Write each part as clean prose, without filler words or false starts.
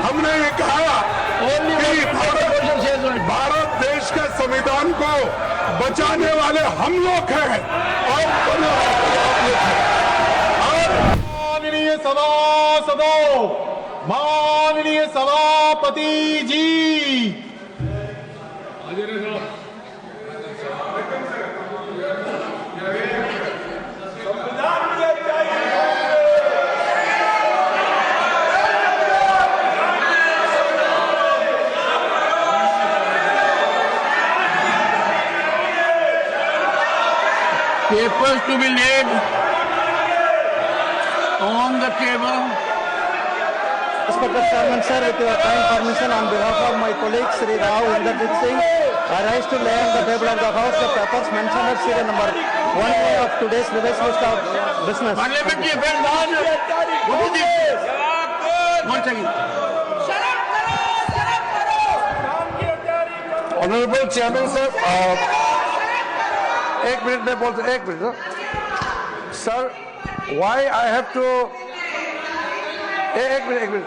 हमने ये कहा कि भारत देश के संविधान को बचाने वाले हम लोग हैं और माननीय सभासदों, माननीय सभापति जी, papers to be laid on the table. Respected Chairman, sir, with your kind permission, on behalf of my colleague Sri Rao Inderjit Singh, I rise to lay on the table of the House the papers mentioned at serial number 1A of today's revised list of business. Parliamentary affairs, what is this? One second. Honorable Chairman, sir, एक minute में बोलते, एक minute sir, why I have to, एक minute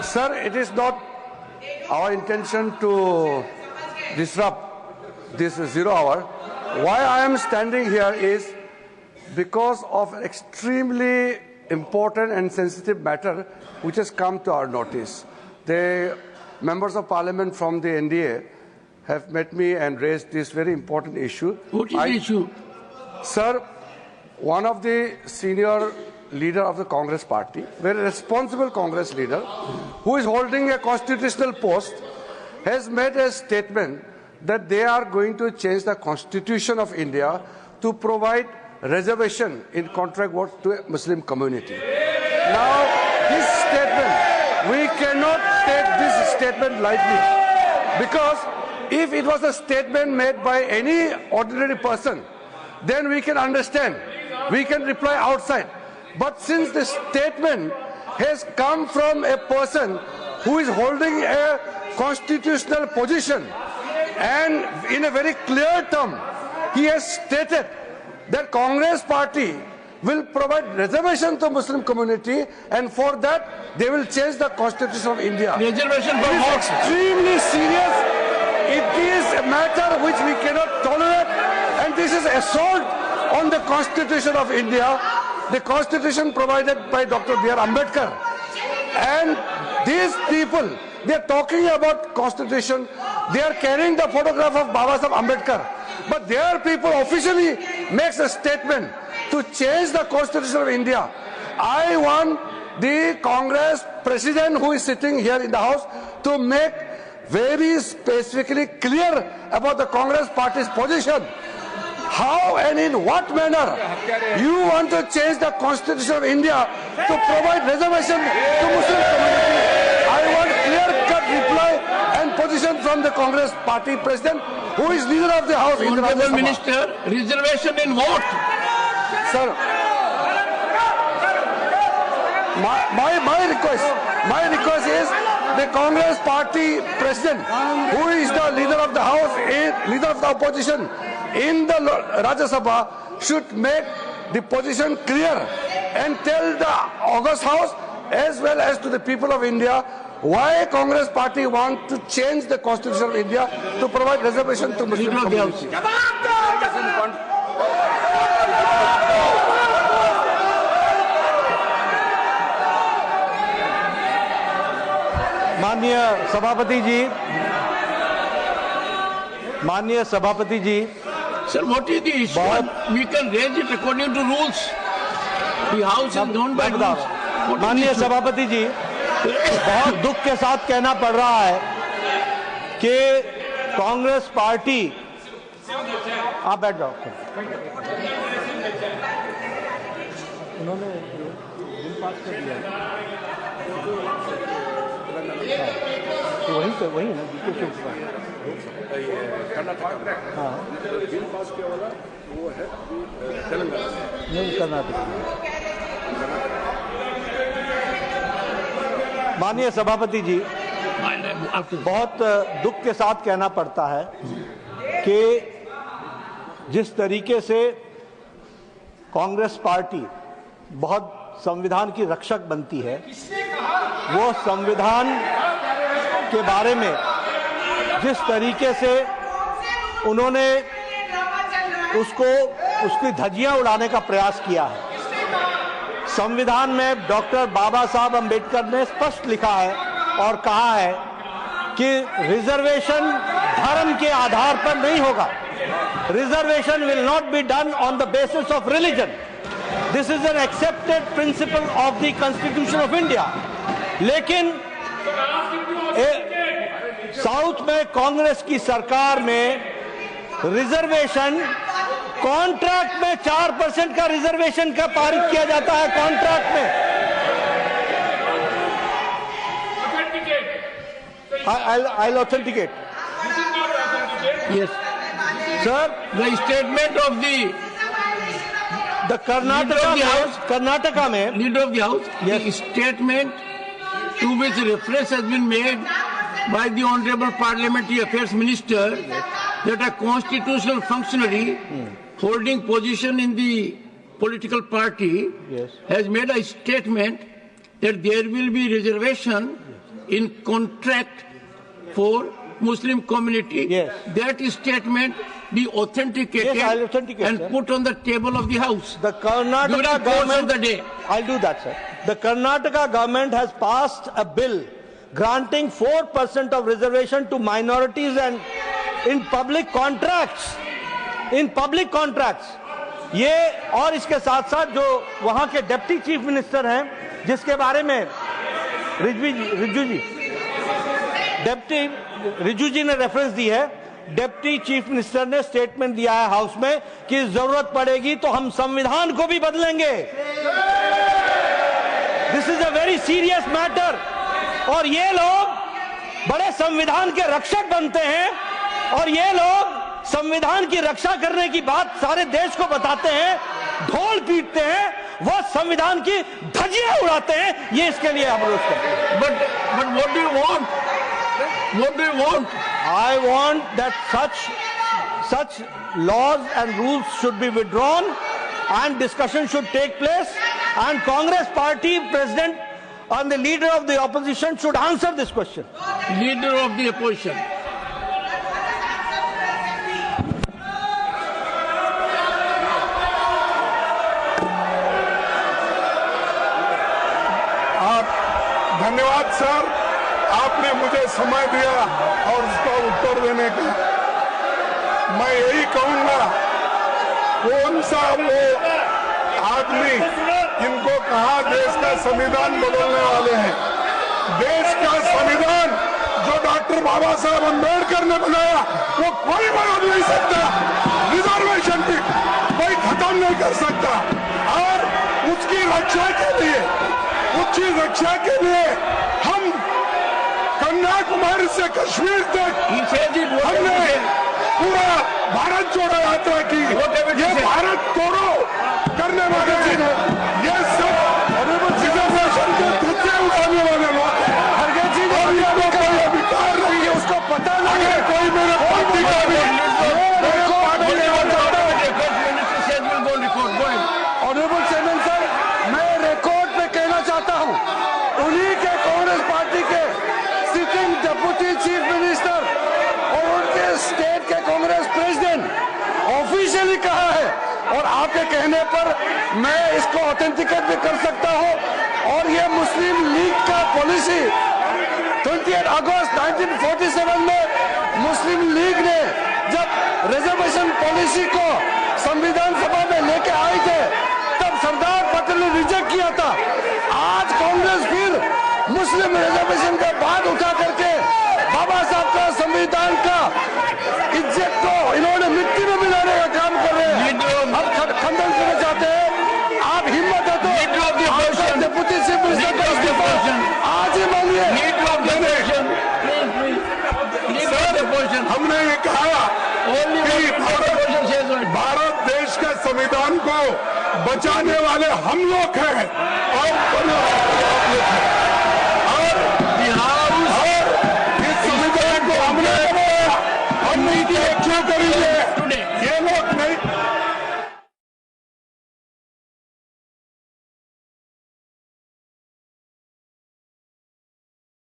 sir, it is not our intention to disrupt this 0 hour. Why I am standing here is because of an extremely important and sensitive matter which has come to our notice. The members of parliament from the NDA have met me and raised this very important issue. What is the issue? Sir, one of the senior leader of the Congress party, very responsible Congress leader, who is holding a constitutional post, has made a statement that they are going to change the constitution of India to provide reservation in contract work to a Muslim community. Now, this statement, we cannot take this statement lightly, because if it was a statement made by any ordinary person, then we can understand, we can reply outside. But since the statement has come from a person who is holding a constitutional position, and in a very clear term, he has stated that Congress party will provide reservation to Muslim community, and for that they will change the constitution of India. Reservation for It is what? extremely serious. It is a matter which we cannot tolerate, and this is assault on the Constitution of India, the Constitution provided by Dr. B.R. Ambedkar. And these people, they are talking about Constitution, they are carrying the photograph of Baba Sahib Ambedkar, but their people officially makes a statement to change the Constitution of India. I want the Congress president who is sitting here in the House to make very specifically clear about the Congress party's position. How and in what manner you want to change the Constitution of India to provide reservation to Muslim community? I want clear-cut reply and position from the Congress party president, who is leader of the House. In the Rajya Honorable Sabha. Minister, reservation in what? Sir, my request is the Congress party president, who is the leader of the House, leader of the opposition in the Rajya Sabha, should make the position clear and tell the August House as well as to the people of India why Congress party want to change the Constitution of India to provide reservation to Muslim community. माननीय सभापति जी, Sir, what is the issue? We can raise it according to rules. The House is governed by rules. What is the माननीय issue? सभापति जी, बहुत दुख के साथ कहना पड़ रहा है कि कांग्रेस पार्टी, आप बैठ जाओ, उन्होंने बिल पास कर दिया, तो वही ना हाँ बिल पास किया वाला वो है तेलंगाना, नहीं कर्नाटक। माननीय सभापति जी, बहुत दुख के साथ कहना पड़ता है कि जिस तरीके से कांग्रेस पार्टी बहुत संविधान की रक्षक बनती है, वो संविधान के बारे में जिस तरीके से उन्होंने उसकी धज्जियां उड़ाने का प्रयास किया है। संविधान में डॉक्टर बाबा साहब अंबेडकर ने स्पष्ट लिखा है और कहा है कि रिजर्वेशन धर्म के आधार पर नहीं होगा। Reservation will not be done on the basis of religion. This is an accepted principle of the constitution of India. लेकिन साउथ में कांग्रेस की सरकार में रिजर्वेशन कॉन्ट्रैक्ट में 4% का रिजर्वेशन का पारित किया जाता है। कॉन्ट्रैक्ट में I'll authenticate. Yes. Sir, The statement of the Karnataka में Leader of the House, Yes. the statement to which reference has been made by the Honorable Parliamentary Affairs Minister that a constitutional functionary holding position in the political party Yes. has made a statement that there will be reservation in contract for Muslim community. Yes. That statement be authenticated Yes, I'll authenticate, and sir. put on the table of the House. The Karnataka During the course of government, the day. I'll do that, sir. The Karnataka government has passed a bill granting 4% of reservation to minorities and in public contracts. In public contracts. ये और इसके साथ साथ जो वहां के deputy chief minister हैं, जिसके बारे में रिजू जी ने रेफरेंस दी है, डिप्टी चीफ मिनिस्टर ने स्टेटमेंट दिया है हाउस में कि जरूरत पड़ेगी तो हम संविधान को भी बदलेंगे। This is a very serious matter. और ये लोग बड़े संविधान के रक्षक बनते हैं और ये लोग संविधान की रक्षा करने की बात सारे देश को बताते हैं, ढोल पीटते हैं, वो संविधान की धज्जियां उड़ाते हैं। ये इसके लिए हम रोज करते हैं। But what do you want? What do you want? I want that such laws and rules should be withdrawn and discussion should take place and Congress party president and the leader of the opposition should answer this question. Leader of the opposition. धन्यवाद sir, आपने मुझे समय दिया और उसका उत्तर देने का। मैं यही कहूंगा, कौन सा वो आदमी जिनको कहा देश का संविधान बदलने वाले हैं। देश का संविधान जो डॉक्टर बाबा साहब अम्बेडकर ने बनाया वो कोई बदल नहीं सकता। रिजर्वेशन भी कोई खत्म नहीं कर सकता। और उसकी रक्षा के लिए हम कन्याकुमारी से कश्मीर तक हमने पूरा भारत जोड़ो यात्रा की। ये भारत तोड़ो करने वाले ये सब रिजर्वेशन के धज्जे उड़ाने वाले लोग कोई अधिकार नहीं है, उसको पता नहीं है। कोई मेरे पार्टी का भी ऑनरेबल चेयरमैन सर, मैं रिकॉर्ड पे कहना चाहता हूं, उन्हीं के कांग्रेस पार्टी के सिटिंग डिप्टी चीफ मिनिस्टर और उनके स्टेट के कांग्रेस प्रेसिडेंट ऑफिशियली कहा है और आपके कहने पर मैं इसको ऑथेंटिकेट भी कर सकता हूं। और ये मुस्लिम लीग का पॉलिसी 28 अगस्त 1947 में मुस्लिम लीग ने जब रिजर्वेशन पॉलिसी को संविधान सभा में लेके आए थे तब सरदार पटेल ने रिजेक्ट किया था। आज कांग्रेस फिर मुस्लिम रिजर्वेशन का बात उठा करके बाबा साहब का संविधान का इज्जत को इन्होंने मिट्टी में मिलाने का काम कर रहे हैं। अब खंडन करना चाहते हैं। आप हिम्मत है तो डिप्टी चीफ मिनिस्टर का इस्तीफा आज ही मांगिए। हमने ये कहा कि भारत देश के संविधान को बचाने वाले हम लोग हैं और